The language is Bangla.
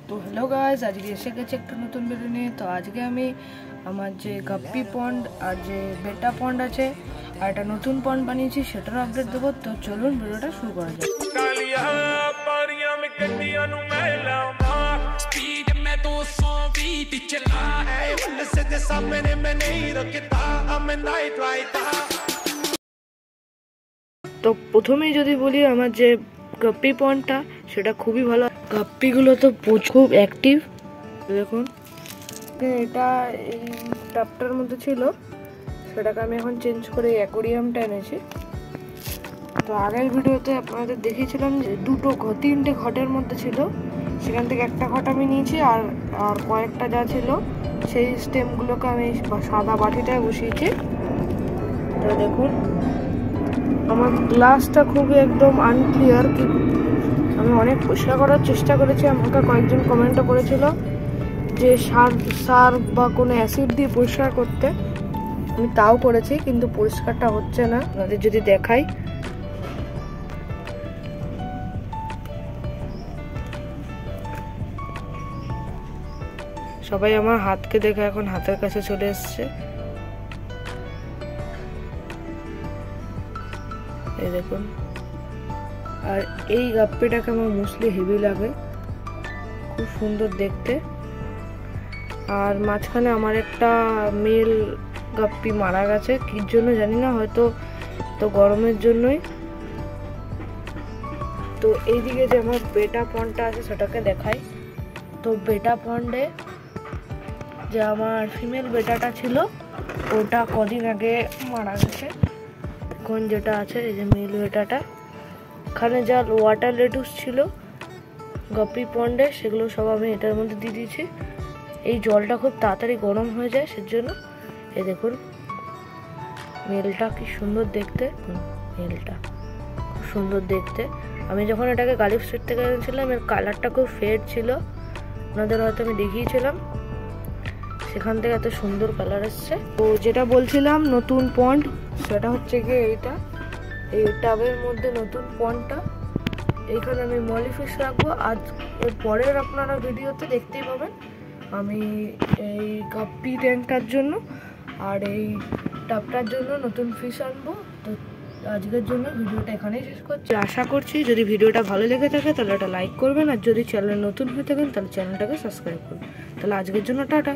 তো হ্যালো গাইস, আজকে এসে গেছে একটা নতুন ভিডিও নিয়ে। তো আজকে আমি আমার যে গাপ্পি পন্ড আর যে বেটা পন্ড আছে আর একটা নতুন পন্ড বানিয়েছি সেটার আপডেট দেবো। তো চলুন ভিডিওটা শুরু করা যাক। তো প্রথমেই যদি বলি আমার যে গাপ্পি পন্ডটা সেটা খুবই ভালো। গাপ্পিগুলো তো খুব অ্যাক্টিভ। দেখুন এটা এই টাপটার মধ্যে ছিল, সেটাকে আমি এখন চেঞ্জ করে অ্যাকোরিয়ামটা এনেছি। তো আগের ভিডিওতে আপনাদের দেখিয়েছিলাম যে তিনটে ঘটের মধ্যে ছিল, সেখান থেকে একটা ঘট আমি নিয়েছি আর কয়েকটা যা ছিল সেই স্টেমগুলোকে আমি সাদা বাটিটায় বসিয়েছি। তো দেখুন আমার গ্লাসটা খুবই একদম আনক্লিয়ার, আমি অনেক পরিষ্কার করার চেষ্টা করেছি। আমাকে কয়েকজন কমেন্টও করেছিল যে সার বা কোনো অ্যাসিড দিয়ে পরিষ্কার করতে, আমি তাও করেছি কিন্তু পরিষ্কারটা হচ্ছে না। আপনাদের যদি দেখাই, সবাই আমার হাতকে দেখে এখন হাতের কাছে চলে এসছে। এই দেখুন, আর এই গাপ্পিটাকে আমার মোস্টলি হেভি লাগে, খুব সুন্দর দেখতে। আর মাঝখানে আমার একটা মেল গাপ্পি মারা গেছে, কি জন্য জানি না, হয়তো তো গরমের জন্যই। তো এইদিকে যে আমার বেটা পন্ডটা আছে সেটাকে দেখাই। তো বেটা পন্ডে যে আমার ফিমেল বেটাটা ছিল ওটা কদিন আগে মারা গেছে। এখন যেটা আছে এই যে মেল বেটাটা, এখানে যা ওয়াটার লেটুস ছিল গাপ্পি পন্ডে সেগুলো সব আমি এটার মধ্যে দিয়ে দিয়েছি। এই জলটা খুব তাড়াতাড়ি গরম হয়ে যায়, সেজন্য। এই দেখুন মেলটা কি সুন্দর দেখতে, মেলটা খুব সুন্দর দেখতে। আমি যখন এটাকে গালিফ স্ট্রিট থেকে এনেছিলাম এর কালারটা খুব ফেড ছিল, আপনাদের হয়তো আমি দেখিয়েছিলাম, সেখান থেকে এত সুন্দর কালার এসছে। তো যেটা বলছিলাম নতুন পন্ড, সেটা হচ্ছে গিয়ে এইটা, এই টাবের মধ্যে নতুন পন্ডটা। এইখানে আমি মলিফিশ রাখবো। আজ এর পরের আপনারা ভিডিওতে দেখতেই পাবেন আমি এই গাপ্পি ট্যাঙ্কটার জন্য আর এই টাবটার জন্য নতুন ফিশ আনবো। তো আজকের জন্য ভিডিওটা এখানেই শেষ করছি। আশা করছি যদি ভিডিওটা ভালো লেগে থাকে তাহলে একটা লাইক করবেন, আর যদি চ্যানেল নতুন হয়ে থাকেন তাহলে চ্যানেলটাকে সাবস্ক্রাইব করবেন। তাহলে আজকের জন্য টাটা।